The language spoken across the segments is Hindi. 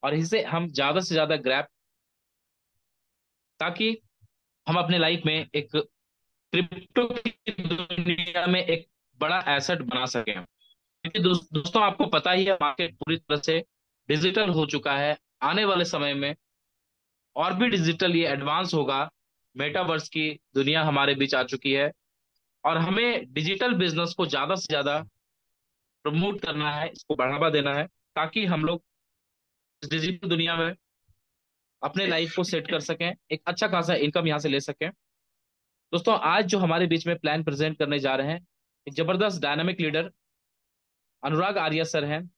और इसे हम ज्यादा से ज्यादा ग्रैब, ताकि हम अपने लाइफ में एक क्रिप्टो की दुनिया में एक बड़ा एसेट बना सकें। क्योंकि दोस्तों आपको पता ही है, मार्केट पूरी तरह से डिजिटल हो चुका है। आने वाले समय में और भी डिजिटल ये एडवांस होगा। मेटावर्स की दुनिया हमारे बीच आ चुकी है, और हमें डिजिटल बिजनेस को ज्यादा से ज्यादा प्रमोट करना है, इसको बढ़ावा देना है, ताकि हम लोग इस डिजिटल दुनिया में अपने लाइफ को सेट कर सकें, एक अच्छा खासा इनकम यहाँ से ले सकें। दोस्तों आज जो हमारे बीच में प्लान प्रेजेंट करने जा रहे हैं, एक जबरदस्त डायनामिक लीडर अनुराग आर्या सर हैं।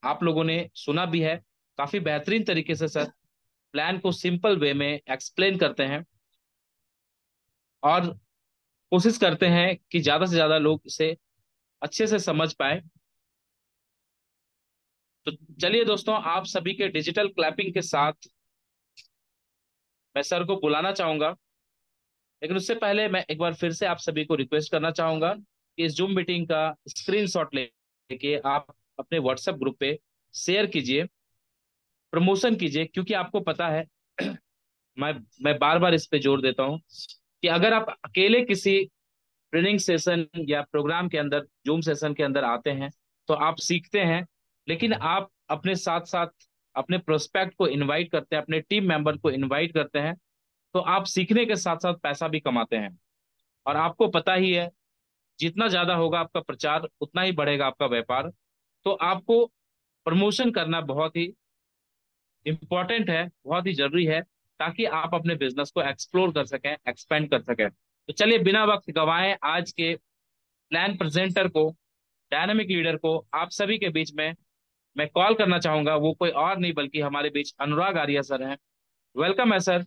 आप लोगों ने सुना भी है, काफी बेहतरीन तरीके से सर प्लान को सिंपल वे में एक्सप्लेन करते हैं, और कोशिश करते हैं कि ज्यादा से ज्यादा लोग इसे अच्छे से समझ पाए। तो चलिए दोस्तों, आप सभी के डिजिटल क्लैपिंग के साथ मैं सर को बुलाना चाहूंगा। लेकिन उससे पहले मैं एक बार फिर से आप सभी को रिक्वेस्ट करना चाहूंगा कि इस जूम मीटिंग का स्क्रीनशॉट लेके आप अपने व्हाट्सएप ग्रुप पे शेयर कीजिए, प्रमोशन कीजिए। क्योंकि आपको पता है, मैं मैं बार बार इस पे जोर देता हूँ कि अगर आप अकेले किसी ट्रेनिंग सेशन या प्रोग्राम के अंदर, जूम सेशन के अंदर आते हैं, तो आप सीखते हैं। लेकिन आप अपने साथ साथ अपने प्रोस्पेक्ट को इनवाइट करते हैं, अपने टीम मेंबर को इनवाइट करते हैं, तो आप सीखने के साथ साथ पैसा भी कमाते हैं। और आपको पता ही है, जितना ज्यादा होगा आपका प्रचार, उतना ही बढ़ेगा आपका व्यापार। तो आपको प्रमोशन करना बहुत ही इंपॉर्टेंट है, बहुत ही जरूरी है, ताकि आप अपने बिजनेस को एक्सप्लोर कर सकें, एक्सपेंड कर सकें। तो चलिए बिना वक्त गवाए आज के प्लान प्रेजेंटर को, डायनामिक लीडर को आप सभी के बीच में मैं कॉल करना चाहूंगा। वो कोई और नहीं बल्कि हमारे बीच अनुराग आर्या सर हैं। वेलकम है सर।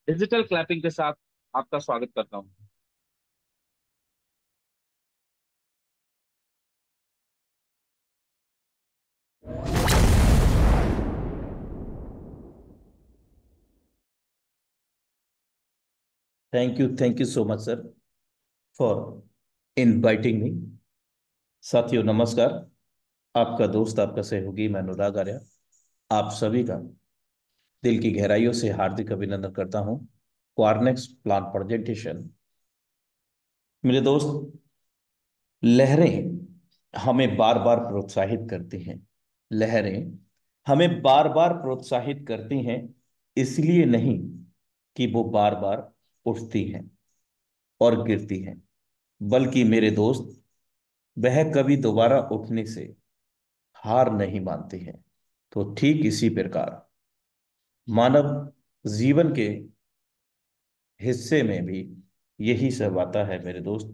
डिजिटल क्लैपिंग के साथ आपका स्वागत करता हूँ। Thank you so much sir for inviting me. साथियों नमस्कार। आपका दोस्त, आपका सहयोगी मैं अनुराग आर्या आप सभी का दिल की गहराइयों से हार्दिक अभिनंदन करता हूं। क्वारनेक्स प्लान प्रेजेंटेशन। मेरे दोस्त, लहरें हमें बार बार प्रोत्साहित करती हैं। लहरें हमें बार बार प्रोत्साहित करती हैं, इसलिए नहीं कि वो बार बार उठती हैं और गिरती हैं, बल्कि मेरे दोस्त, वह कभी दोबारा उठने से हार नहीं मानती है। तो ठीक इसी प्रकार मानव जीवन के हिस्से में भी यही सब आता है मेरे दोस्त,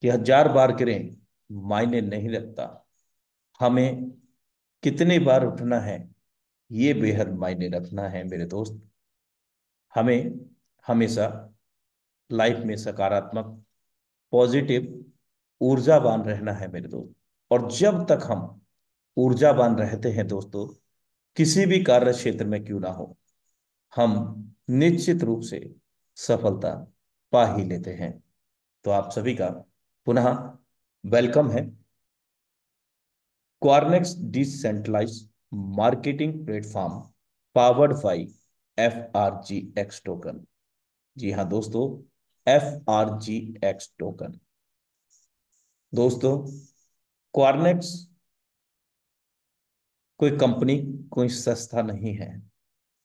कि हजार बार गिरें मायने नहीं रखता, हमें कितने बार उठना है ये बेहद मायने रखना है मेरे दोस्त। हमें हमेशा लाइफ में सकारात्मक, पॉजिटिव, ऊर्जावान रहना है मेरे दोस्त। और जब तक हम ऊर्जावान रहते हैं दोस्तों, किसी भी कार्य क्षेत्र में क्यों ना हो, हम निश्चित रूप से सफलता पा ही लेते हैं। तो आप सभी का पुनः वेलकम है। Quarnex decentralize marketing platform powered by FRGX token. जी हाँ दोस्तों, FRGX टोकन। दोस्तों, क्वारनेक्स कोई कंपनी, कोई संस्था नहीं है।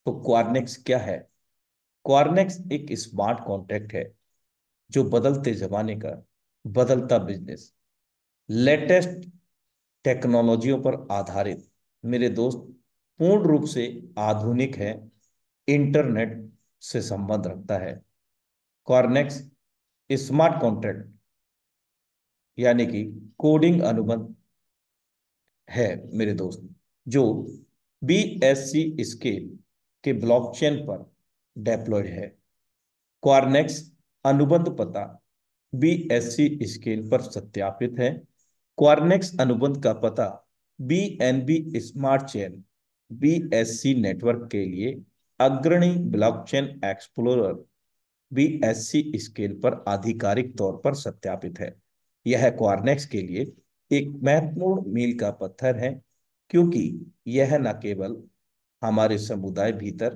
तो क्वारनेक्स क्या है? क्वारनेक्स एक स्मार्ट कॉन्ट्रैक्ट है, जो बदलते जमाने का बदलता बिजनेस, लेटेस्ट टेक्नोलॉजियों पर आधारित, मेरे दोस्त, पूर्ण रूप से आधुनिक है, इंटरनेट से संबंध रखता है। कॉर्नेक्स स्मार्ट कॉन्ट्रैक्ट यानी कि कोडिंग अनुबंध है मेरे दोस्त, जो BSC स्केल के ब्लॉकचेन पर डेप्लॉयड है। क्वारनेक्स अनुबंध पता BSC स्केल पर सत्यापित है। क्वारनेक्स अनुबंध का पता BNB smart chain BSC network के लिए अग्रणी ब्लॉकचेन एक्सप्लोरर BSC स्केल पर आधिकारिक तौर पर सत्यापित है। यह क्वारनेक्स के लिए एक महत्वपूर्ण मील का पत्थर है, क्योंकि यह न केवल हमारे समुदाय भीतर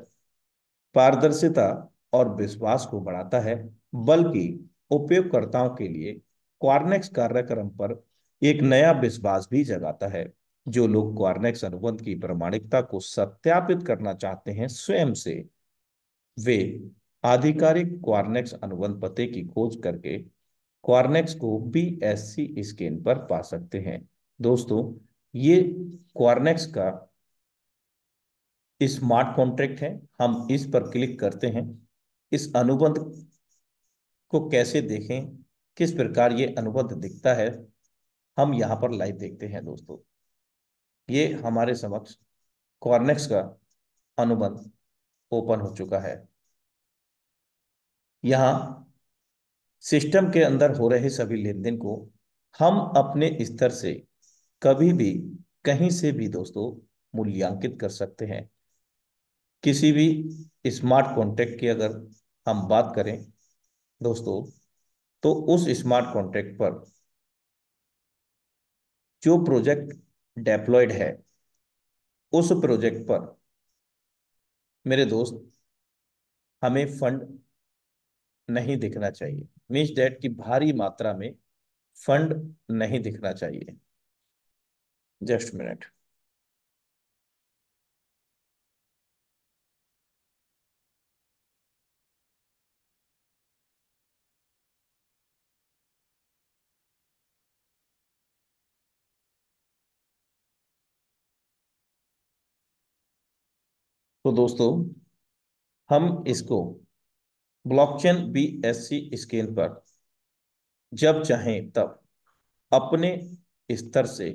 पारदर्शिता और विश्वास को बढ़ाता है, बल्कि उपयोगकर्ताओं के लिए क्वारनेक्स कार्यक्रम पर एक नया विश्वास भी जगाता है। जो लोग क्वारनेक्स अनुबंध की प्रामाणिकता को सत्यापित करना चाहते हैं स्वयं से, वे आधिकारिक क्वारनेक्स अनुबंध पते की खोज करके क्वारनेक्स को BSC स्कैन पर पा सकते हैं। दोस्तों, ये क्वारनेक्स का स्मार्ट कॉन्ट्रैक्ट है। हम इस पर क्लिक करते हैं। इस अनुबंध को कैसे देखें, किस प्रकार ये अनुबंध दिखता है, हम यहाँ पर लाइव देखते हैं दोस्तों। ये हमारे समक्ष क्वारनेक्स का अनुबंध ओपन हो चुका है। यहाँ सिस्टम के अंदर हो रहे सभी लेन देन को हम अपने स्तर से कभी भी कहीं से भी दोस्तों मूल्यांकित कर सकते हैं। किसी भी स्मार्ट कॉन्ट्रैक्ट की अगर हम बात करें दोस्तों, तो उस स्मार्ट कॉन्ट्रैक्ट पर जो प्रोजेक्ट डेप्लॉयड है, उस प्रोजेक्ट पर मेरे दोस्त हमें फंड नहीं दिखना चाहिए। मीन्स डेट की भारी मात्रा में फंड नहीं दिखना चाहिए। Just minute. तो दोस्तों, हम इसको ब्लॉकचेन BSC स्केल पर जब चाहें तब अपने स्तर से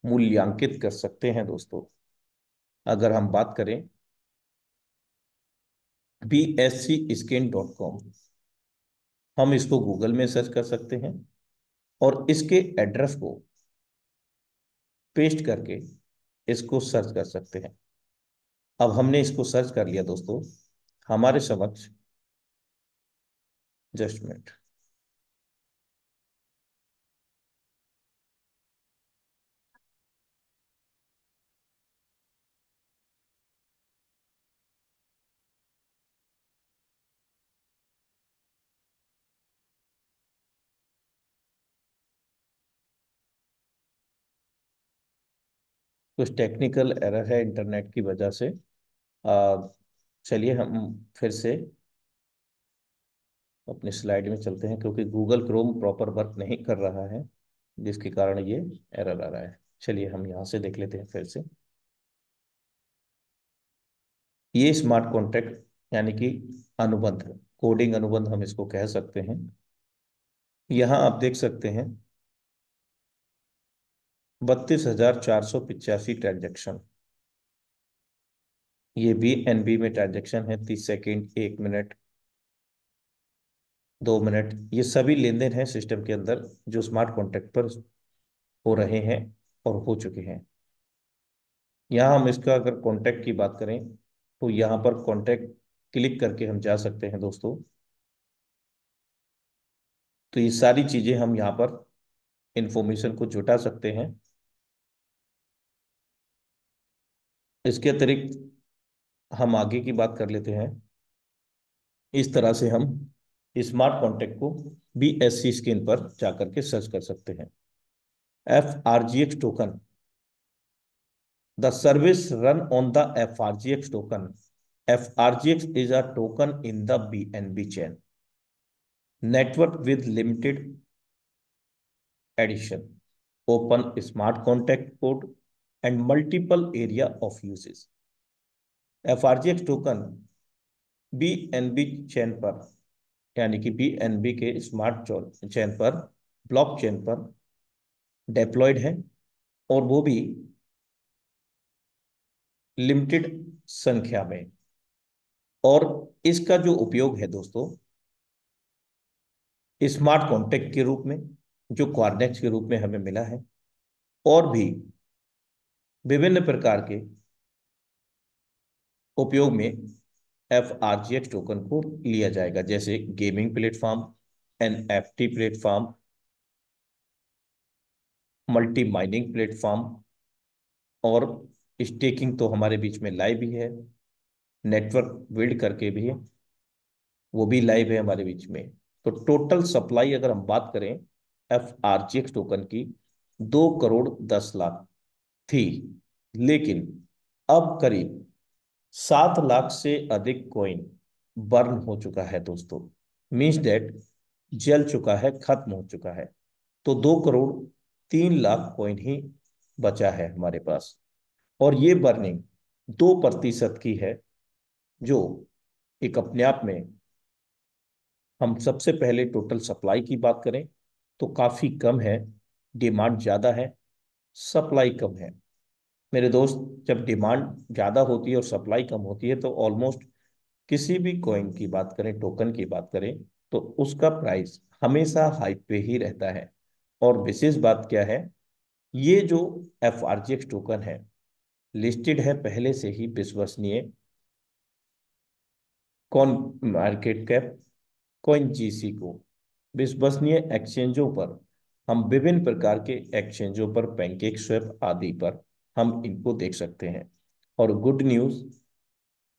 मूल्यांकित कर सकते हैं दोस्तों। अगर हम बात करें BSCscan.com, हम इसको गूगल में सर्च कर सकते हैं और इसके एड्रेस को पेस्ट करके इसको सर्च कर सकते हैं। अब हमने इसको सर्च कर लिया दोस्तों, हमारे समक्ष जस्ट मिनट। कुछ टेक्निकल एरर है इंटरनेट की वजह से। आ, चलिए हम फिर से अपनी स्लाइड में चलते हैं, क्योंकि गूगल क्रोम प्रॉपर वर्क नहीं कर रहा है, जिसके कारण ये एरर आ रहा है। चलिए हम यहाँ से देख लेते हैं फिर से। ये स्मार्ट कॉन्ट्रैक्ट यानी कि अनुबंध, कोडिंग अनुबंध हम इसको कह सकते हैं। यहाँ आप देख सकते हैं 32,485 ट्रांजेक्शन। ये BNB में ट्रांजेक्शन है। 30 सेकेंड, 1 मिनट, 2 मिनट, ये सभी लेन देन है सिस्टम के अंदर जो स्मार्ट कॉन्ट्रैक्ट पर हो रहे हैं और हो चुके हैं। यहाँ हम इसका अगर कॉन्टैक्ट की बात करें तो यहाँ पर कॉन्टैक्ट क्लिक करके हम जा सकते हैं दोस्तों। तो ये सारी चीजें हम यहाँ पर इंफॉर्मेशन को जुटा सकते हैं। इसके अतिरिक्त हम आगे की बात कर लेते हैं। इस तरह से हम स्मार्ट कॉन्टैक्ट को BSC स्क्रीन पर जाकर के सर्च कर सकते हैं। FRGX token, the service run on the FRGX token. FRGX is a token in the BNB chain network with limited edition, open smart contract code, and multiple area of uses. FRGX token BNB chain पर यानी कि BNB के स्मार्ट चेन पर, ब्लॉक चेन पर डेप्लॉयड है, और वो भी लिमिटेड संख्या में। और इसका जो उपयोग है दोस्तों स्मार्ट कॉन्ट्रैक्ट के रूप में, जो क्वारनेक्स के रूप में हमें मिला है, और भी विभिन्न प्रकार के उपयोग में FRGX टोकन को लिया जाएगा, जैसे gaming platform, NFT platform, multi mining platform और स्टेकिंग तो हमारे बीच में लाइव ही है, नेटवर्क बिल्ड करके भी वो भी लाइव है हमारे बीच में। तो टोटल सप्लाई अगर हम बात करें FRGX टोकन की, 2 करोड़ 10 लाख थी, लेकिन अब करीब 7 लाख से अधिक कॉइन बर्न हो चुका है दोस्तों। मीन्स डेट जल चुका है, खत्म हो चुका है। तो 2 करोड़ 3 लाख कॉइन ही बचा है हमारे पास। और ये बर्निंग 2% की है, जो एक अपने आप में, हम सबसे पहले टोटल सप्लाई की बात करें तो काफी कम है। डिमांड ज्यादा है, सप्लाई कम है। मेरे दोस्त, जब डिमांड ज्यादा होती है और सप्लाई कम होती है तो ऑलमोस्ट किसी भी कॉइन की बात करें, टोकन की बात करें, तो उसका प्राइस हमेशा हाइप पे ही रहता है। और विशेष बात क्या है, ये जो FRGX टोकन है, लिस्टेड है पहले से ही विश्वसनीय कौन मार्केट कैप कॉइन जीसी को, विश्वसनीय एक्सचेंजों पर, हम विभिन्न प्रकार के एक्सचेंजों पर, पैनकेक स्वैप आदि पर हम इनको देख सकते हैं। और गुड न्यूज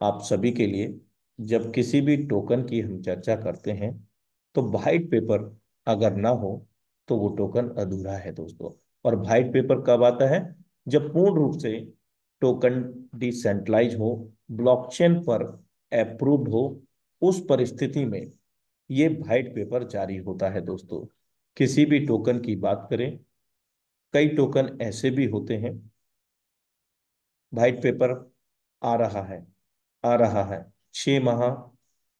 आप सभी के लिए, जब किसी भी टोकन की हम चर्चा करते हैं तो वाइट पेपर अगर ना हो तो वो टोकन अधूरा है दोस्तों। और वाइट पेपर कब आता है? जब पूर्ण रूप से टोकन डिसेंट्रलाइज हो, ब्लॉकचेन पर अप्रूव्ड हो, उस परिस्थिति में ये वाइट पेपर जारी होता है दोस्तों। किसी भी टोकन की बात करें, कई टोकन ऐसे भी होते हैं, वाइट पेपर आ रहा है, आ रहा है, 6 माह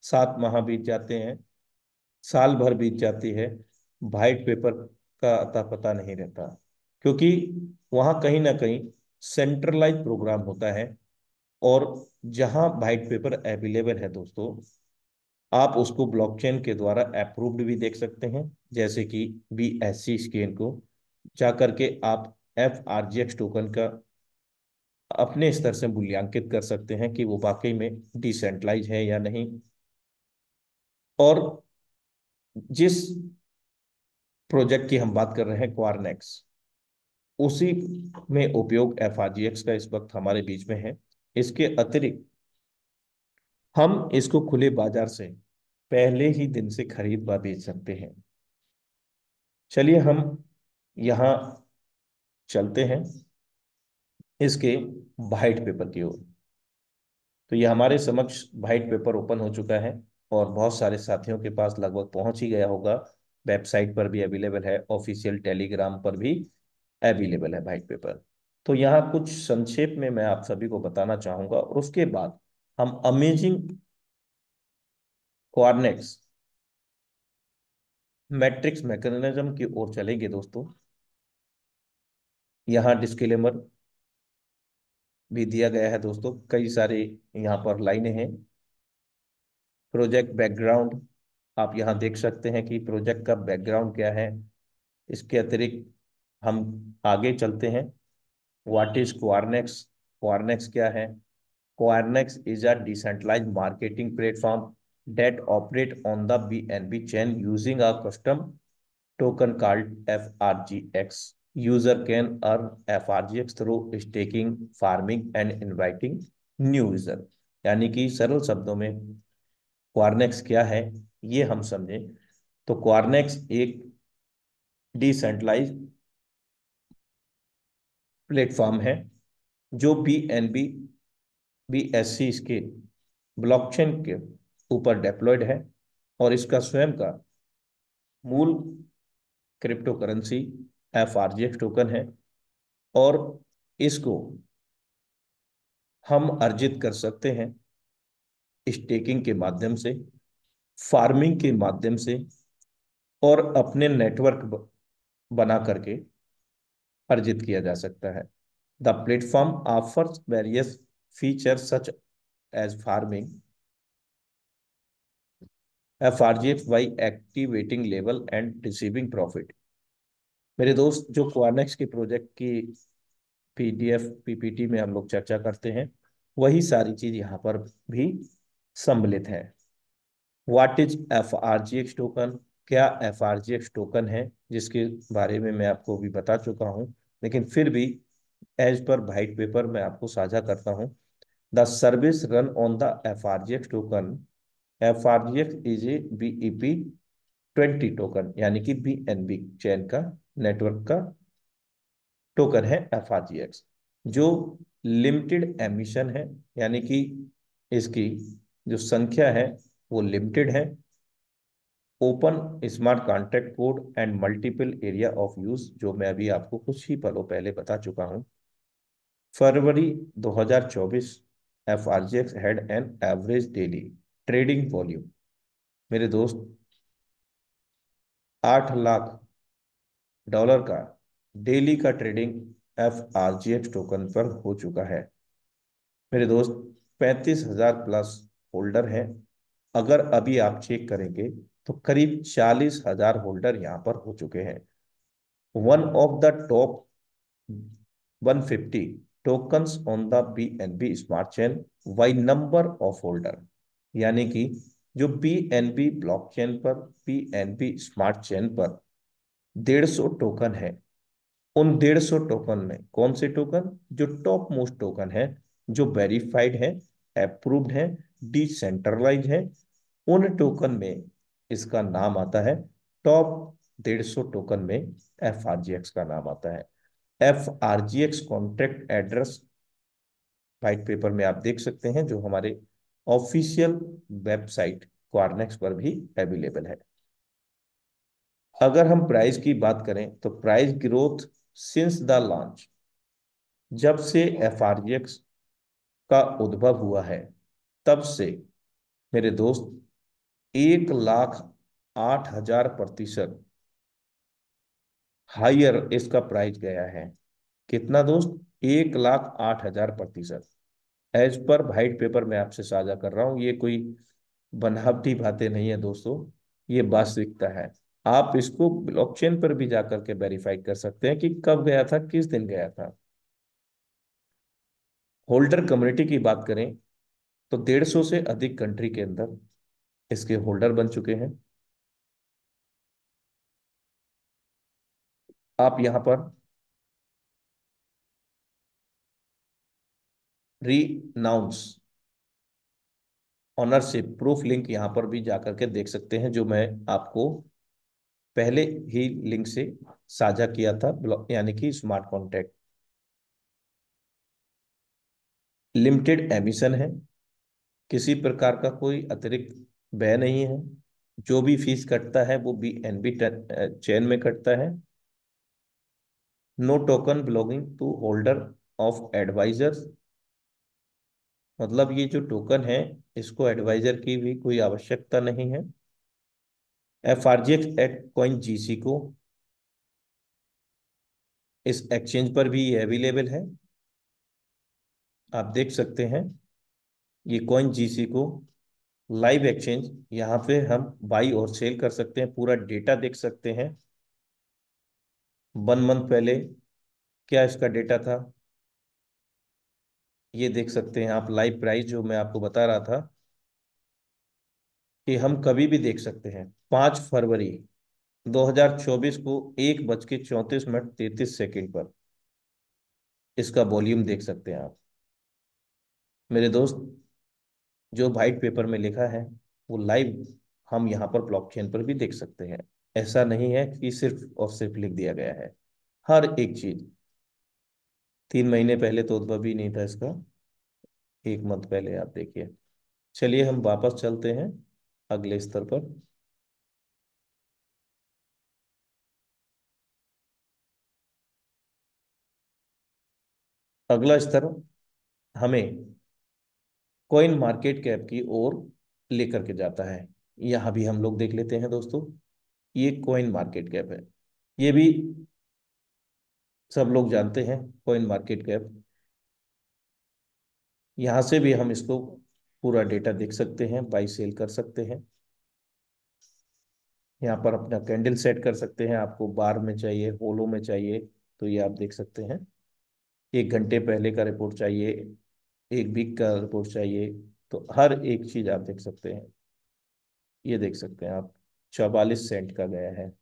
7 माह बीत जाते हैं, साल भर बीत जाती है, वाइट पेपर का अता पता नहीं रहता। क्योंकि वहां कहीं ना कहीं सेंट्रलाइज प्रोग्राम होता है। और जहां वाइट पेपर अवेलेबल है दोस्तों, आप उसको ब्लॉकचेन के द्वारा अप्रूव्ड भी देख सकते हैं, जैसे कि BSC स्कैन को जाकर के आप FRGX टोकन का अपने स्तर से मूल्यांकित कर सकते हैं कि वो वाकई में डिसेंट्रलाइज है या नहीं। और जिस प्रोजेक्ट की हम बात कर रहे हैं, क्वारनेक्स, उसी में उपयोग FRGX का इस वक्त हमारे बीच में है। इसके अतिरिक्त हम इसको खुले बाजार से पहले ही दिन से खरीद व बेच सकते हैं। चलिए हम यहाँ चलते हैं इसके वाइट पेपर की ओर। तो ये हमारे समक्ष वाइट पेपर ओपन हो चुका है और बहुत सारे साथियों के पास लगभग पहुंच ही गया होगा। वेबसाइट पर भी अवेलेबल है, ऑफिशियल टेलीग्राम पर भी अवेलेबल है वाइट पेपर। तो यहाँ कुछ संक्षेप में मैं आप सभी को बताना चाहूंगा और उसके बाद हम अमेजिंग क्वारनेक्स मैट्रिक्स मैकेनिज्म की ओर चलेंगे दोस्तों। यहाँ डिस्क्लेमर भी दिया गया है दोस्तों, कई सारे यहाँ पर लाइनें हैं। प्रोजेक्ट बैकग्राउंड, आप यहाँ देख सकते हैं कि प्रोजेक्ट का बैकग्राउंड क्या है। इसके अतिरिक्त हम आगे चलते हैं। What is क्वारनेक्स? क्वारनेक्स क्या है? Quarnex is a decentralized marketing platform that operate on the BNB chain using a custom token called FRGX. User can earn FRGX through staking, farming and inviting new user। यानी कि सरल शब्दों में क्वारनेक्स क्या है ये हम समझें, तो क्वारनेक्स एक डिसेंट्रलाइज प्लेटफॉर्म है जो BSC के ब्लॉकचेन के ऊपर डेप्लॉयड है। और इसका स्वयं का मूल क्रिप्टो करेंसी FRGX टोकन है। और इसको हम अर्जित कर सकते हैं स्टेकिंग के माध्यम से, फार्मिंग के माध्यम से, और अपने नेटवर्क बना करके अर्जित किया जा सकता है। The platform offers various features such as farming FRGX by activating level and receiving profit. मेरे दोस्त, जो क्वारनेक्स के प्रोजेक्ट की PDF PPT में हम लोग चर्चा करते हैं, वही सारी चीज यहाँ पर भी सम्मिलित है। What is FRGX token? क्या FRGX टोकन है, जिसके बारे में मैं आपको भी बता चुका हूं, लेकिन फिर भी एज पर वाइट पेपर मैं आपको साझा करता हूँ। The service run on the FRGX token. FRGX is a BEP 20 token, यानी कि बीएनबी चेन का नेटवर्क का टोकन है एफआरजीएक्स, जो लिमिटेड एमिशन है, यानी कि इसकी जो संख्या है वो लिमिटेड है। Open smart contract code and multiple area of use, जो मैं अभी आपको कुछ ही पलों पहले बता चुका हूं। February 2024, FRGX had an average daily trading volume, मेरे दोस्त, $8 लाख का डेली का ट्रेडिंग एफआरजीएक्स टोकन पर हो चुका है। मेरे दोस्त, 35,000 प्लस होल्डर हैं। अगर अभी आप चेक करेंगे तो करीब 40,000 होल्डर यहाँ पर हो चुके हैं। One of the top 150 tokens on the BNB smart chain by number of holder, यानी कि जो बीएनबी ब्लॉकचेन पर, बीएनबी स्मार्ट चेन पर 150 टोकन है। उन 150 टोकन में कौन से टोकन, जो टॉप मोस्ट टोकन है, जो वेरीफाइड है, अप्रूव्ड है, डिसेंट्रलाइज है, उन टोकन में इसका नाम आता है। टॉप 150 टोकन में एफआरजीएक्स का नाम आता है। एफआरजीएक्स कॉन्ट्रैक्ट एड्रेस व्हाइट पेपर में आप देख सकते हैं, जो हमारे ऑफिशियल वेबसाइट क्वारनेक्स पर भी अवेलेबल है। अगर हम प्राइस की बात करें तो price growth since the launch, जब से एफआरजीएक्स का उद्भव हुआ है तब से, मेरे दोस्त, 1,08,000% हायर इसका प्राइस गया है। कितना दोस्त? 1,08,000%। एज पर व्हाइट पेपर में आपसे साझा कर रहा हूं, ये कोई बनावटी बातें नहीं है दोस्तों, ये वास्तविकता है। आप इसको ब्लॉकचेन पर भी जाकर के वेरीफाई कर सकते हैं कि कब गया था, किस दिन गया था। होल्डर कम्युनिटी की बात करें तो 150 से अधिक कंट्री के अंदर इसके होल्डर बन चुके हैं। आप यहां पर रीनाउंस ऑनरशिप प्रूफ लिंक यहां पर भी जाकर के देख सकते हैं, जो मैं आपको पहले ही लिंक से साझा किया था, यानी कि स्मार्ट कॉन्ट्रैक्ट लिमिटेड एमिशन है, किसी प्रकार का कोई अतिरिक्त व्यय नहीं है। जो भी फीस कटता है वो बीएनबी चेन में कटता है। No token belonging to holder of advisers, मतलब ये जो टोकन है इसको एडवाइजर की भी कोई आवश्यकता नहीं है। एफआरजीएक्स एट कॉइन जीसी को, इस एक्सचेंज पर भी ये अवेलेबल है। आप देख सकते हैं ये कॉइन जीसी को लाइव एक्सचेंज, यहाँ पे हम बाई और सेल कर सकते हैं, पूरा डेटा देख सकते हैं। 1 मंथ पहले क्या इसका डेटा था, ये देख सकते हैं आप। लाइव प्राइस जो मैं आपको बता रहा था कि हम कभी भी देख सकते हैं, 5 फरवरी 2024 को 1:34:33 पर इसका वॉल्यूम देख सकते हैं आप। मेरे दोस्त, जो वाइट पेपर में लिखा है वो लाइव हम यहाँ पर ब्लॉकचेन पर भी देख सकते हैं। ऐसा नहीं है कि सिर्फ और सिर्फ लिख दिया गया है, हर एक चीज। 3 महीने पहले तो उद्भव ही नहीं था इसका, 1 मंथ पहले आप देखिए। चलिए हम वापस चलते हैं अगले स्तर पर। अगला स्तर हमें कॉइन मार्केट कैप की ओर लेकर के जाता है। यहाँ भी हम लोग देख लेते हैं दोस्तों, ये कॉइन मार्केट कैप है। ये भी सब लोग जानते हैं, कॉइन मार्केट कैप। यहाँ से भी हम इसको पूरा डेटा देख सकते हैं, बाई सेल कर सकते हैं। यहाँ पर अपना कैंडल सेट कर सकते हैं, आपको बार में चाहिए, होलो में चाहिए, तो ये आप देख सकते हैं। 1 घंटे पहले का रिपोर्ट चाहिए, 1 वीक का रिपोर्ट चाहिए, तो हर एक चीज आप देख सकते हैं। ये देख सकते हैं आप, 44 सेंट का गया है।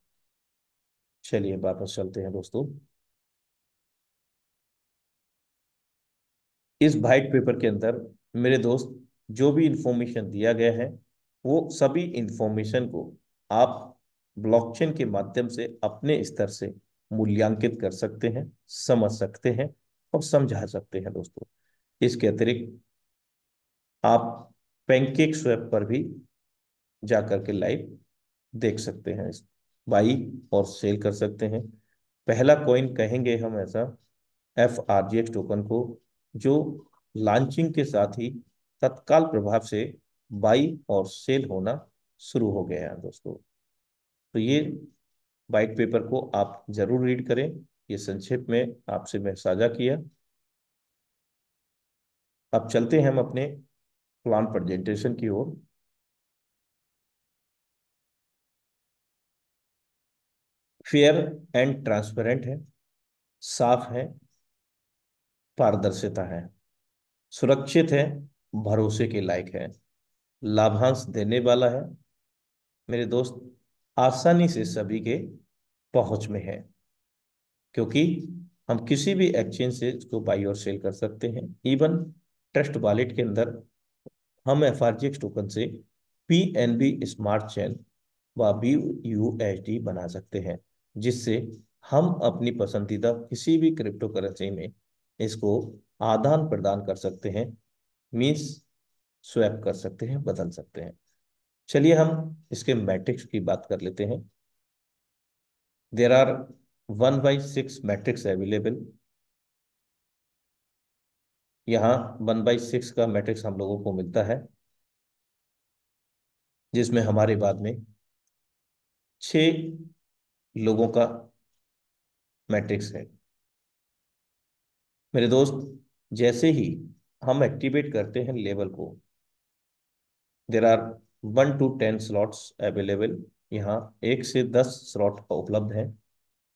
चलिए वापस चलते हैं दोस्तों। इस वाइट पेपर के अंदर मेरे दोस्त जो भी इंफॉर्मेशन दिया गया है वो सभी इंफॉर्मेशन को आप ब्लॉकचेन के माध्यम से अपने स्तर से मूल्यांकित कर सकते हैं, समझ सकते हैं और समझा सकते हैं दोस्तों। इसके अतिरिक्त आप पैनकेक स्वैप पर भी जा करके लाइव देख सकते हैं, बाई और सेल कर सकते हैं। पहला कॉइन कहेंगे हम ऐसा FRGX टोकन को, जो लॉन्चिंग के साथ ही तत्काल प्रभाव से बाई और सेल होना शुरू हो गया है दोस्तों। तो ये वाइट पेपर को आप जरूर रीड करें। ये संक्षेप में आपसे मैं साझा किया। अब चलते हैं हम अपने प्लान प्रेजेंटेशन की ओर। फेयर एंड ट्रांसपेरेंट है, साफ है, पारदर्शिता है, सुरक्षित है, भरोसे के लायक है, लाभांश देने वाला है मेरे दोस्त, आसानी से सभी के पहुंच में है, क्योंकि हम किसी भी एक्सचेंज से इसको बाई और सेल कर सकते हैं। इवन ट्रस्ट वॉलेट के अंदर हम FRGX टोकन से PNB स्मार्ट चेन व BUSD बना सकते हैं, जिससे हम अपनी पसंदीदा किसी भी क्रिप्टो करेंसी में इसको आदान प्रदान कर सकते हैं, मीन्स स्वैप कर सकते हैं, बदल सकते हैं। चलिए हम इसके मैट्रिक्स की बात कर लेते हैं। There are 1/6 matrix available. यहाँ 1/6 का मैट्रिक्स हम लोगों को मिलता है, जिसमें हमारे बाद में 6 लोगों का मैट्रिक्स है मेरे दोस्त। जैसे ही हम एक्टिवेट करते हैं लेवल को, there are 1 to 10 slots available. यहाँ 1 से 10 स्लॉट उपलब्ध हैं।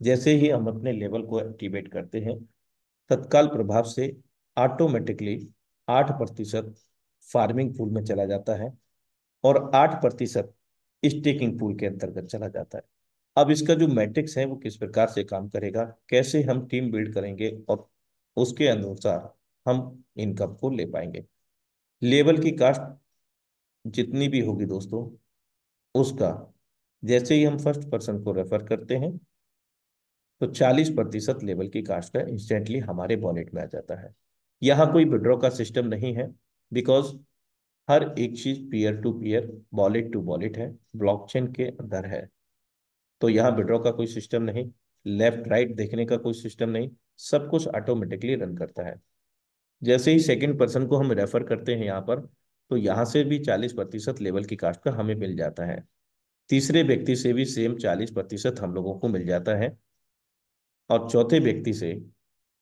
जैसे ही हम अपने लेवल को एक्टिवेट करते हैं, तत्काल प्रभाव से ऑटोमेटिकली 8% फार्मिंग पूल में चला जाता है और 8% स्टेकिंग पूल के अंतर्गत चला जाता है। अब इसका जो मैट्रिक्स है वो किस प्रकार से काम करेगा, कैसे हम टीम बिल्ड करेंगे और उसके अनुसार हम इनकम को ले पाएंगे। लेवल की कास्ट जितनी भी होगी दोस्तों, उसका जैसे ही हम फर्स्ट पर्सन को रेफर करते हैं तो 40% लेवल की कास्ट का इंस्टेंटली हमारे वॉलेट में आ जाता है। यहाँ कोई विड्रॉ का सिस्टम नहीं है, बिकॉज हर एक चीज peer to peer, wallet to wallet है, ब्लॉकचेन के अंदर है। तो यहाँ विड्रॉ का कोई सिस्टम नहीं, लेफ्ट राइट देखने का कोई सिस्टम नहीं, सब कुछ ऑटोमेटिकली रन करता है। जैसे ही सेकंड पर्सन को हम रेफर करते हैं यहाँ पर, तो यहाँ से भी 40% लेवल की कास्ट का हमें मिल जाता है। तीसरे व्यक्ति से भी सेम 40% हम लोगों को मिल जाता है। और चौथे व्यक्ति से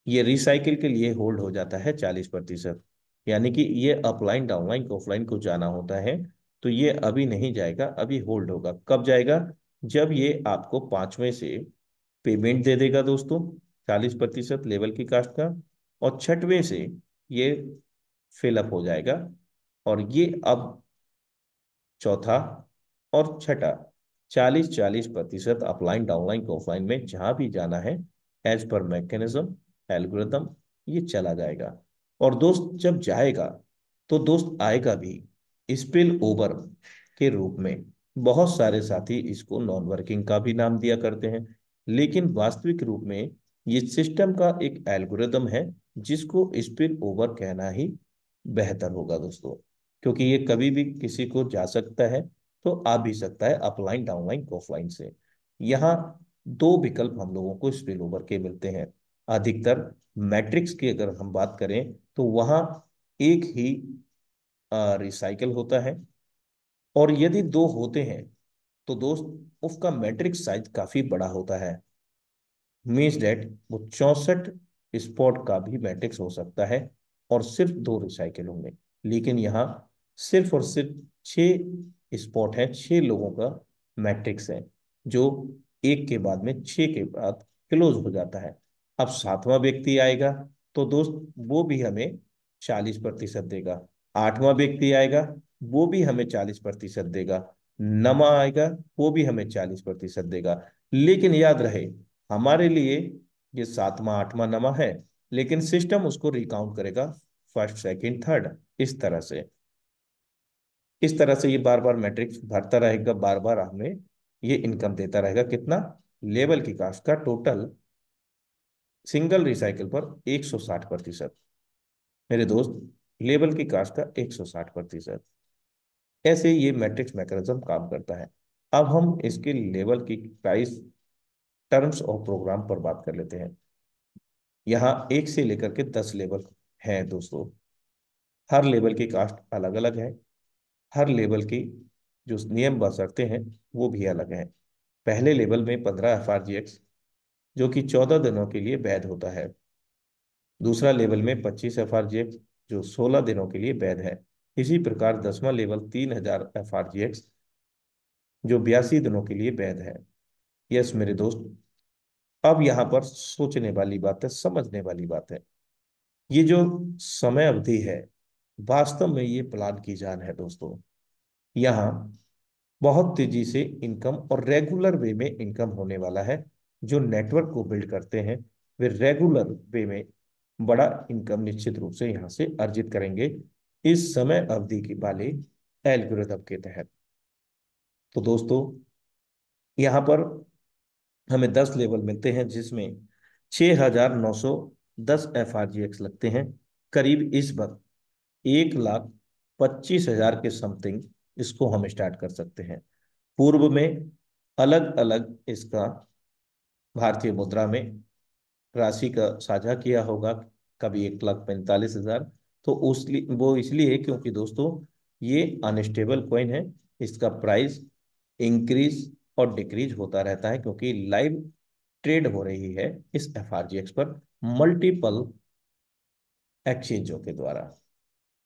ये रिसाइकिल के लिए होल्ड हो जाता है 40%। यानी कि ये अपलाइन डाउनलाइन ऑफलाइन को जाना होता है, तो ये अभी नहीं जाएगा, अभी होल्ड होगा। कब जाएगा? जब ये आपको पांचवें से पेमेंट दे देगा दोस्तों, 40% लेवल की कास्ट का, और छठवें से ये फिलअप हो जाएगा। और ये अब चौथा और छठा 40-40% अपलाइन डाउनलाइन ऑफलाइन में जहां भी जाना है, एज पर मैकेनिज्म एल्गोरिथम ये चला जाएगा। और दोस्त जब जाएगा तो दोस्त आएगा भी स्पिल ओवर के रूप में। बहुत सारे साथी इसको नॉन वर्किंग का भी नाम दिया करते हैं, लेकिन वास्तविक रूप में ये सिस्टम का एक एल्गोरिदम है, जिसको स्पिल ओवर कहना ही बेहतर होगा दोस्तों, क्योंकि ये कभी भी किसी को जा सकता है तो आ भी सकता है, अपलाइन डाउनलाइन ऑफलाइन से। यहाँ दो विकल्प हम लोगों को स्पिल ओवर के मिलते हैं। अधिकतर मैट्रिक्स की अगर हम बात करें तो वहाँ एक ही रिसाइकल होता है, और यदि दो होते हैं तो दोस्त उसका मैट्रिक्स साइज काफी बड़ा होता है। मीन्स डेट वो 64 स्पॉट का भी मैट्रिक्स हो सकता है और सिर्फ दो रिसाइकिल होंगे। लेकिन यहाँ सिर्फ और सिर्फ 6 स्पॉट है, 6 लोगों का मैट्रिक्स है, जो एक के बाद में 6 के बाद क्लोज हो जाता है। अब सातवां व्यक्ति आएगा तो दोस्त वो भी हमें 40% देगा। आठवां व्यक्ति आएगा, वो भी हमें 40% देगा। नमा आएगा, वो भी हमें 40% देगा। लेकिन याद रहे, हमारे लिए ये सातवां आठवां नमा है, लेकिन सिस्टम उसको रिकाउंट करेगा फर्स्ट सेकंड थर्ड, इस तरह से ये बार बार मैट्रिक्स भरता रहेगा, बार बार हमें ये इनकम देता रहेगा। कितना? लेवल की कास्ट का टोटल सिंगल रिसाइकल पर 160%। मेरे दोस्त, लेवल की कास्ट का 160%। ऐसे ये मैट्रिक्स मैकेनिज्म काम करता है। अब हम इसके लेवल की प्राइस टर्म्स और प्रोग्राम पर बात कर लेते हैं। यहाँ 1 से लेकर के 10 लेवल हैं दोस्तों। हर लेवल की कास्ट अलग अलग है। हर लेवल की जो नियम बशर्तें हैं वो भी अलग हैं। पहले लेवल में 15 FRGX जो कि 14 दिनों के लिए वैध होता है। दूसरा लेवल में 25 FRGX जो 16 दिनों के लिए वैध है। इसी प्रकार 10वां लेवल 3000 FRGX जो 82 दिनों के लिए वैध है। यस मेरे दोस्त, अब यहाँ पर सोचने वाली बात है, समझने वाली बात है। ये जो समय अवधि है, वास्तव में ये प्लान की जान है दोस्तों। यहाँ बहुत तेजी से इनकम और रेगुलर वे में इनकम होने वाला है। जो नेटवर्क को बिल्ड करते हैं वे रेगुलर वे में बड़ा इनकम निश्चित रूप से यहाँ से अर्जित करेंगे इस समय अवधि की वाले एल्गोरिथम के तहत। तो दोस्तों, यहाँ पर हमें 10 लेवल मिलते हैं जिसमें 6,910 FRGX लगते हैं। करीब इस वक्त 1,25,000 के समथिंग इसको हम स्टार्ट कर सकते हैं। पूर्व में अलग अलग इसका भारतीय मुद्रा में राशि का साझा किया होगा, कभी 1,45,000। तो उस वो इसलिए क्योंकि दोस्तों ये अनस्टेबल कॉइन है। इसका प्राइस इंक्रीज और डिक्रीज होता रहता है क्योंकि लाइव ट्रेड हो रही है इस FRGX पर मल्टीपल एक्सचेंजों के द्वारा।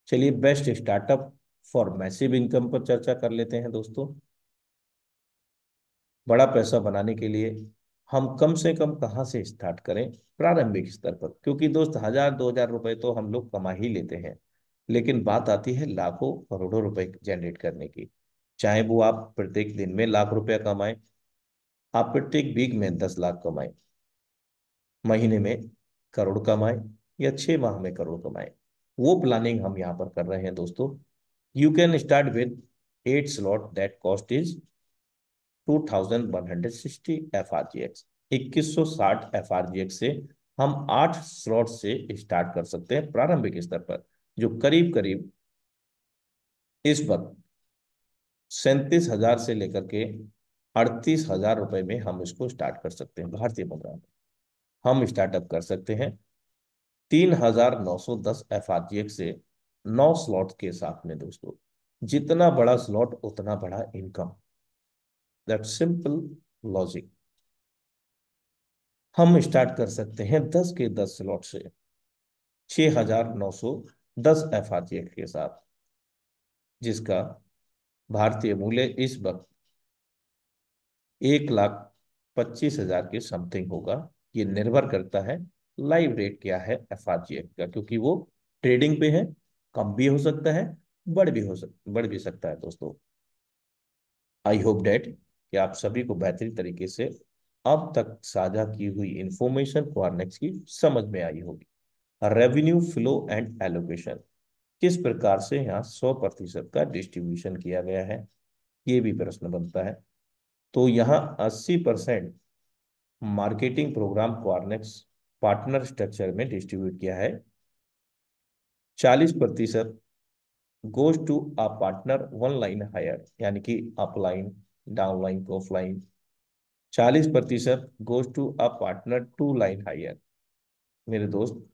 चलिए best startup for massive income पर चर्चा कर लेते हैं दोस्तों। बड़ा पैसा बनाने के लिए हम कम से कम कहाँ से स्टार्ट करें? प्रारंभिक स्तर पर, क्योंकि दोस्त 1,000-2,000 रुपए तो हम लोग कमा ही लेते हैं। लेकिन बात आती है लाखों करोड़ों रुपए जनरेट करने की। चाहे वो आप प्रत्येक दिन में लाख रुपया कमाएं, आप प्रत्येक वीक में 10 लाख कमाएं, महीने में करोड़ कमाएं, या 6 माह में करोड़ कमाएं, वो प्लानिंग हम यहाँ पर कर रहे हैं दोस्तों। You can start with 8 slot that cost is 2,160 FRGX। 2160 FRGX से हम 8 स्लॉट से स्टार्ट कर सकते हैं प्रारंभिक स्तर पर, जो करीब करीब इस वक्त 37,000 से लेकर के 38,000 रुपए में हम इसको स्टार्ट कर सकते हैं भारतीय मुद्रा में। हम स्टार्टअप कर सकते हैं 3,910 FRGX से 9 स्लॉट के साथ में दोस्तों। जितना बड़ा स्लॉट उतना बड़ा इनकम, दैट सिंपल लॉजिक। हम स्टार्ट कर सकते हैं 10 के 10 स्लॉट से 6,910 FRGX के साथ, जिसका भारतीय मूल्य इस वक्त 1,25,000 के समथिंग होगा। ये निर्भर करता है लाइव रेट क्या है FRGX का, क्योंकि वो ट्रेडिंग पे है। कम भी हो सकता है, बढ़ भी सकता है दोस्तों। आई होप डेट कि आप सभी को बेहतरीन तरीके से अब तक साझा की हुई इंफॉर्मेशन क्वारनेक्स की समझ में आई होगी। रेवेन्यू फ्लो एंड एलोकेशन, किस प्रकार से यहाँ 100% का डिस्ट्रीब्यूशन किया गया है, ये भी प्रश्न बनता है। तो यहाँ 80% marketing program Quarnex partner structure में डिस्ट्रीब्यूट किया है। 40% goes to a partner one line higher, यानी कि upline, downline, offline. 40% goes to a partner two line higher. मेरे दोस्त,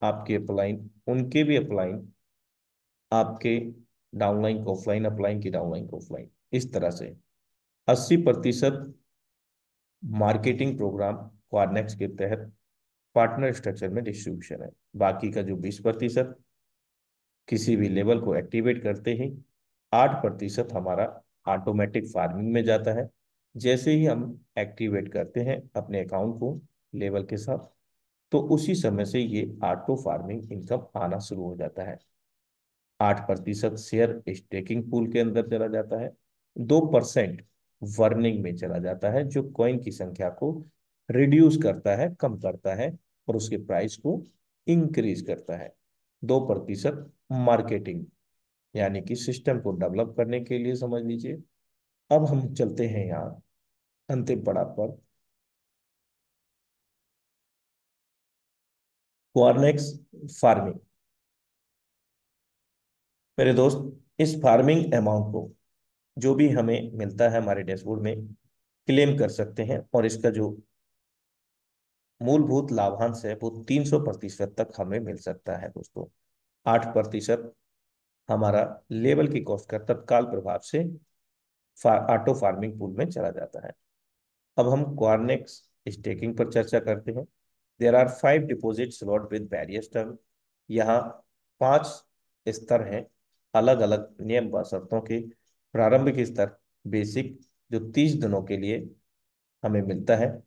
आपके अपलाइन उनके भी अपलाइन, आपके डाउनलाइन को ऑफलाइन, अपलाइन की डाउनलाइन को ऑफलाइन। इस तरह से 80% मार्केटिंग प्रोग्राम क्वारनेक्स के तहत पार्टनर स्ट्रक्चर में डिस्ट्रीब्यूशन है। बाकी का जो 20% किसी भी लेवल को एक्टिवेट करते ही 8% हमारा ऑटोमेटिक फार्मिंग में जाता है। जैसे ही हम एक्टिवेट करते हैं अपने अकाउंट को लेवल के साथ, तो उसी समय से ये ऑटो फार्मिंग इनकम आना शुरू हो जाता है। 8% शेयर स्टेकिंग पूल के अंदर चला जाता है। 2% वर्निंग में चला जाता है, जो कॉइन की संख्या को रिड्यूस करता है, कम करता है, और उसके प्राइस को इंक्रीज करता है। 2% मार्केटिंग, यानी कि सिस्टम को डेवलप करने के लिए समझ लीजिए। अब हम चलते हैं यहाँ अंतिम पड़ाव पर, कॉर्नेक्स फार्मिंग। मेरे दोस्त, इस फार्मिंग अमाउंट को जो भी हमें मिलता है हमारे डैशबोर्ड में क्लेम कर सकते हैं, और इसका जो मूलभूत लाभांश है वो 300% तक हमें मिल सकता है दोस्तों। 8% हमारा लेवल की कॉस्ट का तत्काल प्रभाव से ऑटो फार्मिंग पूल में चला जाता है। अब हम कॉर्नेक्स स्टेकिंग पर चर्चा करते हैं। There are 5 deposit slot with various term. यहाँ 5 स्तर हैं अलग अलग नियम व शर्तों के। प्रारंभिक स्तर बेसिक, जो 30 दिनों के लिए हमें मिलता है।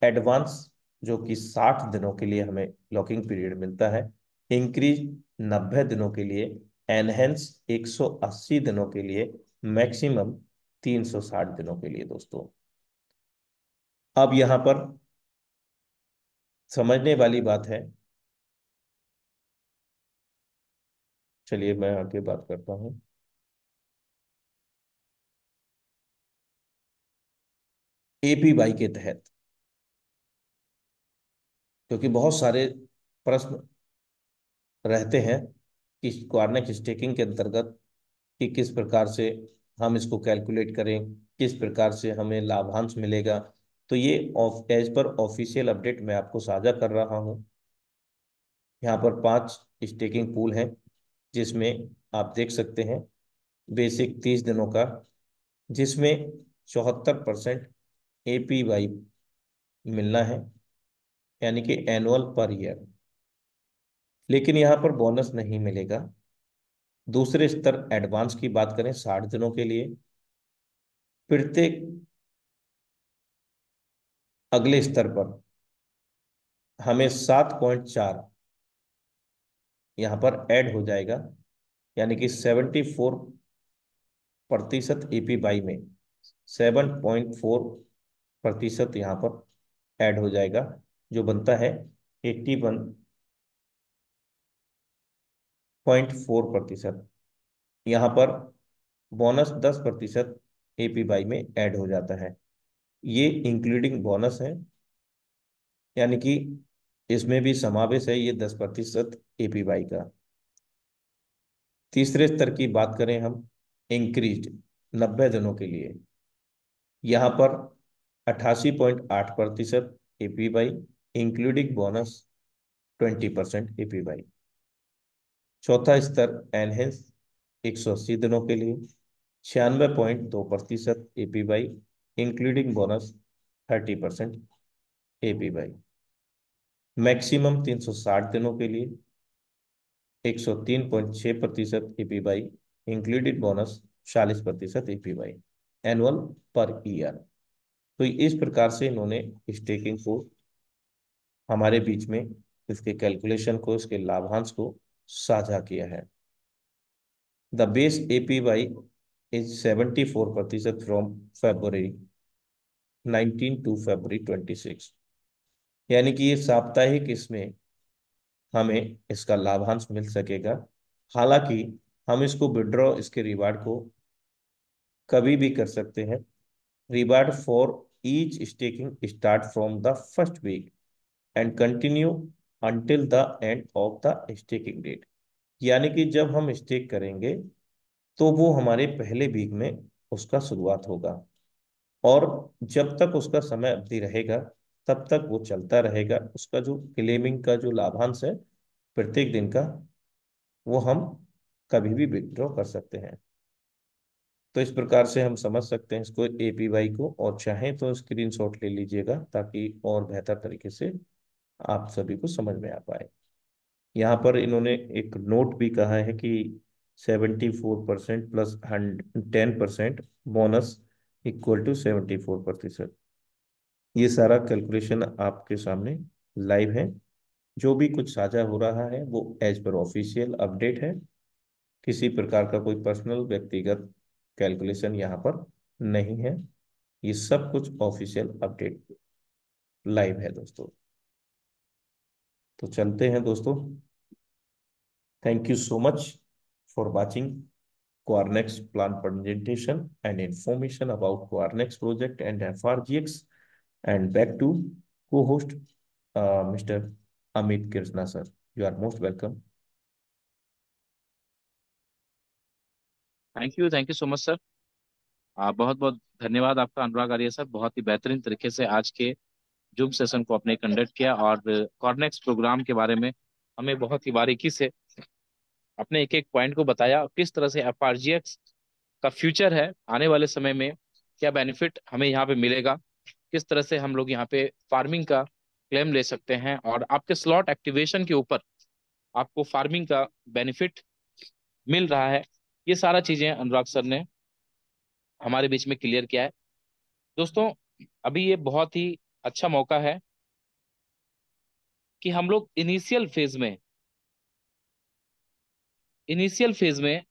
एडवांस, जो कि 60 दिनों के लिए हमें लॉकिंग पीरियड मिलता है। इंक्रीज, 90 दिनों के लिए। एनहेंस, 180 दिनों के लिए। मैक्सिमम, 360 दिनों के लिए दोस्तों। अब यहाँ पर समझने वाली बात है, चलिए मैं आगे बात करता हूँ। एपीवाई के तहत, क्योंकि बहुत सारे प्रश्न रहते हैं कि कॉर्नेट स्टेकिंग के अंतर्गत कि किस प्रकार से हम इसको कैलकुलेट करें, किस प्रकार से हमें लाभांश मिलेगा। तो ये of as per official update मैं आपको साझा कर रहा हूँ। यहाँ पर 5 स्टेकिंग पूल हैं, जिसमें आप देख सकते हैं बेसिक 30 दिनों का, जिसमें 74% एपीवाई मिलना है, यानी कि एनुअल पर ईयर। लेकिन यहाँ पर बोनस नहीं मिलेगा। दूसरे स्तर एडवांस की बात करें 60 दिनों के लिए, प्रत्येक अगले स्तर पर हमें 7.4 यहाँ पर ऐड हो जाएगा, यानी कि 74% एपीवाई में 7.4% यहाँ पर ऐड हो जाएगा, जो बनता है 81.4%। यहाँ पर बोनस 10% एपीवाई में ऐड हो जाता है। ये इंक्लूडिंग बोनस है, यानी कि इसमें भी समावेश है ये 10% एपीवाई का। तीसरे स्तर की बात करें हम, इंक्रीज 90 दिनों के लिए, यहाँ पर 88.8% एपीवाई, इंक्लूडिंग बोनस 20% एपीवाई। चौथा स्तर एनहेंस 180 दिनों के लिए, 96.2% APY, including bonus 30% APY. Maximum 360 दिनों के लिए 103.6% APY, included bonus 40% APY, annual per year. तो इस प्रकार से इन्होंने स्टेकिंग को हमारे बीच में, इसके कैलकुलेशन को, इसके लाभांश को साझा किया है। The base APY is 74% from February 19 to February 26, यानी कि ये साप्ताहिक इसमें हमें इसका लाभांश मिल सकेगा। हालांकि हम इसको विड्रॉ, इसके रिवार्ड को कभी भी कर सकते हैं। Reward for each staking start from the first week and continue until the end of the staking date, यानी कि जब हम स्टेक करेंगे तो वो हमारे पहले वीक में उसका शुरुआत होगा, और जब तक उसका समय अवधि रहेगा तब तक वो चलता रहेगा। उसका जो क्लेमिंग का जो लाभांश है प्रत्येक दिन का, वो हम कभी भी विड्रॉ कर सकते हैं। तो इस प्रकार से हम समझ सकते हैं इसको, एपीवाई को, और चाहें तो स्क्रीनशॉट ले लीजिएगा ताकि और बेहतर तरीके से आप सभी को समझ में आ पाए। यहाँ पर इन्होंने एक नोट भी कहा है कि 74% प्लस 10% बोनस इक्वल टू 74%। ये सारा कैलकुलेशन आपके सामने लाइव है। जो भी कुछ साझा हो रहा है वो एज पर ऑफिशियल अपडेट है। किसी प्रकार का कोई पर्सनल व्यक्तिगत कैलकुलेशन यहाँ पर नहीं है। ये सब कुछ ऑफिशियल अपडेट लाइव है दोस्तों। तो चलते हैं दोस्तों Thank you so much for watching Quarnex plan presentation and information about Quarnex project and FRGX. And back to co-host Mr. Amit Krishna sir. You are most welcome. Thank you so much sir. बहुत बहुत धन्यवाद आपका अनुराग आर्य सर, बहुत ही बेहतरीन तरीके से आज के जूम सेशन को आपने कंडक्ट किया और कॉर्नेक्स प्रोग्राम के बारे में हमें बहुत ही बारीकी से अपने एक एक पॉइंट को बताया, किस तरह से एफआरजीएक्स का फ्यूचर है आने वाले समय में, क्या बेनिफिट हमें यहाँ पे मिलेगा, किस तरह से हम लोग यहाँ पे फार्मिंग का क्लेम ले सकते हैं और आपके स्लॉट एक्टिवेशन के ऊपर आपको फार्मिंग का बेनिफिट मिल रहा है। ये सारा चीजें अनुराग सर ने हमारे बीच में क्लियर किया है। दोस्तों, अभी ये बहुत ही अच्छा मौका है कि हम लोग इनिशियल फेज में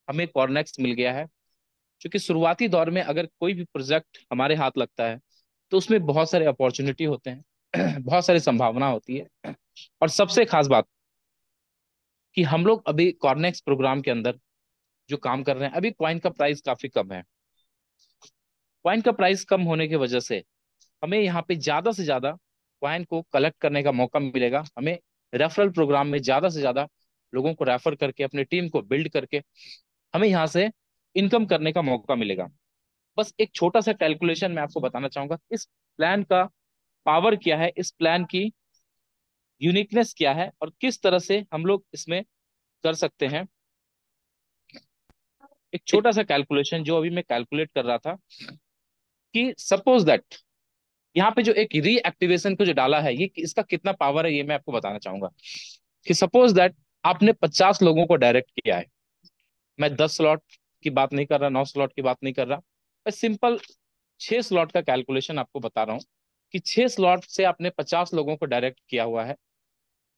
हमें कॉर्नेक्स मिल गया है, क्योंकि शुरुआती दौर में अगर कोई भी प्रोजेक्ट हमारे हाथ लगता है तो उसमें बहुत सारे अपॉर्चुनिटी होते हैं बहुत सारी संभावना होती है। और सबसे खास बात कि हम लोग अभी कॉर्नेक्स प्रोग्राम के अंदर जो काम कर रहे हैं, अभी कॉइन का प्राइस काफी कम है। कॉइन का प्राइस कम होने की वजह से हमें यहाँ पे ज्यादा से ज्यादा कॉइन को कलेक्ट करने का मौका मिलेगा। हमें रेफरल प्रोग्राम में ज्यादा से ज्यादा लोगों को रेफर करके अपने टीम को बिल्ड करके हमें यहाँ से इनकम करने का मौका मिलेगा। बस एक छोटा सा कैलकुलेशन मैं आपको बताना चाहूंगा, इस प्लान का पावर क्या है, इस प्लान की यूनिकनेस क्या है और किस तरह से हम लोग इसमें कर सकते हैं। एक छोटा सा कैलकुलेशन जो अभी मैं कैलकुलेट कर रहा था कि सपोज दैट यहाँ पे जो एक रीएक्टिवेशन को जो डाला है, ये इसका कितना पावर है, ये मैं आपको बताना चाहूंगा। कि सपोज दैट आपने 50 लोगों को डायरेक्ट किया है। मैं 10 स्लॉट की बात नहीं कर रहा, 9 स्लॉट की बात नहीं कर रहा, मैं सिंपल 6 स्लॉट का कैलकुलेशन आपको बता रहा हूँ कि 6 स्लॉट से आपने 50 लोगों को डायरेक्ट किया हुआ है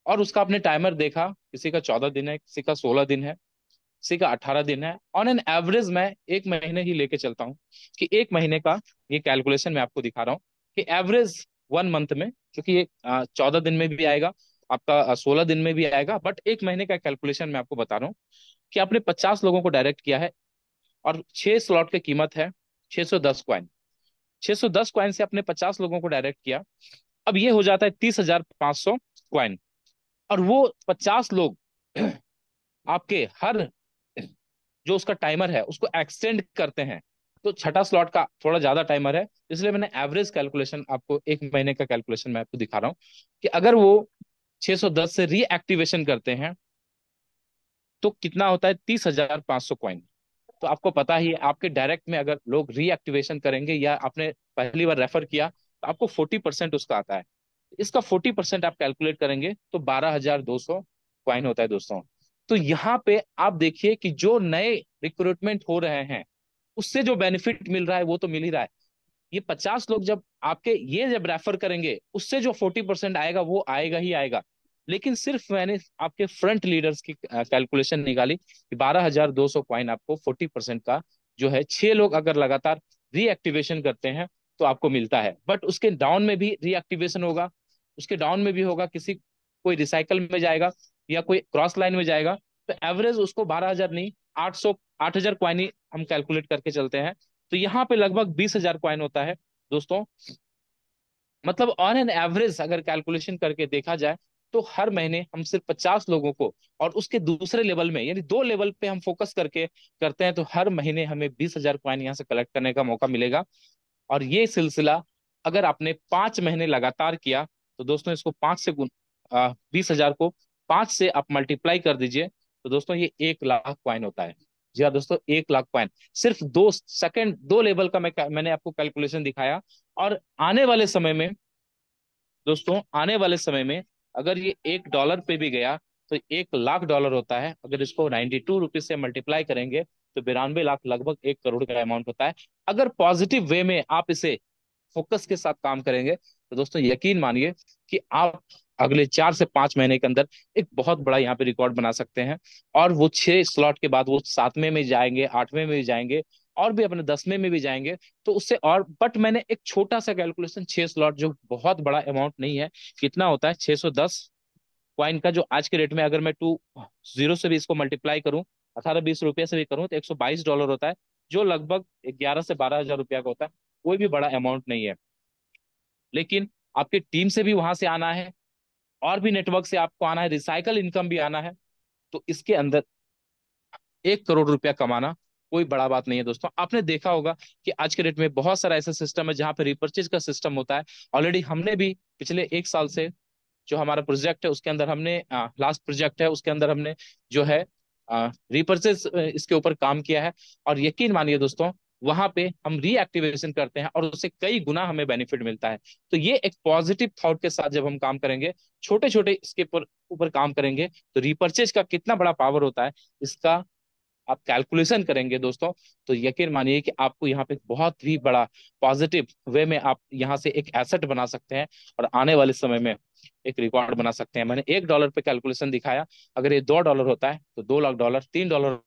और उसका आपने टाइमर देखा, किसी का 14 दिन है, किसी का 16 दिन है, किसी का 18 दिन है। ऑन एन एवरेज मैं एक महीने ही लेके चलता हूँ कि एक महीने का ये कैलकुलेशन मैं आपको दिखा रहा हूँ कि एवरेज 1 मंथ में, क्योंकि ये 14 दिन में भी आएगा, आपका 16 दिन में भी आएगा, बट एक महीने का कैलकुलेशन मैं आपको बता रहा हूँ कि आपने 50 लोगों को डायरेक्ट किया है और 6 स्लॉट की कीमत है 610 कॉइन। 610 कॉइन से आपने 50 लोगों को डायरेक्ट किया, अब ये हो जाता है 30,500 कॉइन। और वो 50 लोग आपके हर जो उसका टाइमर है उसको एक्सटेंड करते हैं। तो छठा स्लॉट का थोड़ा ज्यादा टाइमर है, इसलिए मैंने एवरेज कैलकुलेशन आपको एक महीने का कैलकुलेशन मैं आपको दिखा रहा हूँ कि अगर वो 610 से रीएक्टिवेशन करते हैं तो कितना होता है 30,500 कॉइन। तो आपको पता ही है, आपके डायरेक्ट में अगर लोग रीएक्टिवेशन करेंगे या आपने पहली बार रेफर किया तो आपको 40% उसका आता है। इसका 40% आप कैलकुलेट करेंगे तो 12,200 कॉइन होता है दोस्तों। तो यहाँ पे आप देखिए कि जो नए रिक्रूटमेंट हो रहे हैं उससे जो बेनिफिट मिल रहा है वो तो मिल ही रहा है। ये 50 लोग जब आपके ये जब रेफर करेंगे उससे जो 40% आएगा वो आएगा ही आएगा। लेकिन सिर्फ मैंने आपके फ्रंट लीडर्स की कैलकुलेशन निकाली कि 12,200 कॉइन आपको 40% का जो है, 6 लोग अगर लगातार रीएक्टिवेशन करते हैं तो आपको मिलता है। बट उसके डाउन में भी रीएक्टिवेशन होगा, उसके डाउन में भी होगा, किसी कोई रिसाइकल में जाएगा या कोई क्रॉस लाइन में जाएगा, तो एवरेज उसको 12,000 नहीं, 8,000 कॉइन ही हम कैलकुलेट करके चलते हैं। तो यहाँ पे लगभग 20,000 कॉइन होता है दोस्तों। मतलब ऑन एन एवरेज अगर कैलकुलेशन करके देखा जाए तो हर महीने हम सिर्फ 50 लोगों को, और उसके दूसरे लेवल में यानी 2 लेवल पे हम फोकस करके करते हैं, तो हर महीने हमें 20,000 कॉइन यहाँ से कलेक्ट करने का मौका मिलेगा। और ये सिलसिला अगर आपने 5 महीने लगातार किया तो दोस्तों इसको 20,000 को 5 से आप मल्टीप्लाई कर दीजिए तो दोस्तों ये 1 लाख कॉइन होता है। जी हाँ दोस्तों, 1 लाख कॉइन सिर्फ 2 सेकंड, 2 लेवल का मैंने आपको कैलकुलेशन दिखाया। और आने वाले समय में दोस्तों, आने वाले समय में अगर ये $1 पे भी गया तो 1 लाख डॉलर होता है। अगर इसको 92 रुपीज से मल्टीप्लाई करेंगे तो 92 लाख, लगभग 1 करोड़ का अमाउंट होता है। अगर पॉजिटिव वे में आप इसे फोकस के साथ काम करेंगे तो दोस्तों यकीन मानिए कि आप अगले 4 से 5 महीने के अंदर एक बहुत बड़ा यहाँ पे रिकॉर्ड बना सकते हैं। और वो 6 स्लॉट के बाद वो 7वें में जाएंगे, 8वें में जाएंगे और भी अपने 10वें में भी जाएंगे। तो उससे और, बट मैंने एक छोटा सा कैलकुलेशन, 6 स्लॉट जो बहुत बड़ा अमाउंट नहीं है, कितना होता है 610 कॉइन का जो आज के रेट में अगर मैं 20 से भी इसको मल्टीप्लाई करूं, 18-20 रुपये से भी करूं, तो $122 होता है, जो लगभग 11 से 12 हजार रुपया का होता है। कोई भी बड़ा अमाउंट नहीं है। लेकिन आपकी टीम से भी वहां से आना है, और भी नेटवर्क से आपको आना है, रिसाइकल इनकम भी आना है। तो इसके अंदर 1 करोड़ रुपया कमाना कोई बड़ा बात नहीं है दोस्तों। आपने देखा होगा कि आज के डेट में बहुत सारा ऐसा सिस्टम है जहां पे रिपर्चेज का सिस्टम होता है। ऑलरेडी हमने भी पिछले 1 साल से जो हमारा प्रोजेक्ट है उसके अंदर हमने, लास्ट प्रोजेक्ट है उसके अंदर हमने जो है रिपर्चेज इसके ऊपर काम किया है। और यकीन मानिए दोस्तों, वहां पे हम रीएक्टिवेशन करते हैं और उससे कई गुना हमें बेनिफिट मिलता है। तो ये एक पॉजिटिव थॉट के साथ जब हम काम करेंगे, छोटे छोटे इसके ऊपर काम करेंगे, तो रिपर्चेज का कितना बड़ा पावर होता है इसका आप कैलकुलेशन करेंगे दोस्तों, तो यकीन मानिए कि आपको यहाँ पे बहुत ही बड़ा पॉजिटिव वे में आप यहाँ से एक एसेट बना सकते हैं, और आने वाले समय में एक रिकॉर्ड बना सकते हैं। मैंने $1 पे कैलकुलेशन दिखाया, अगर ये $2 होता है तो $2 लाख, $3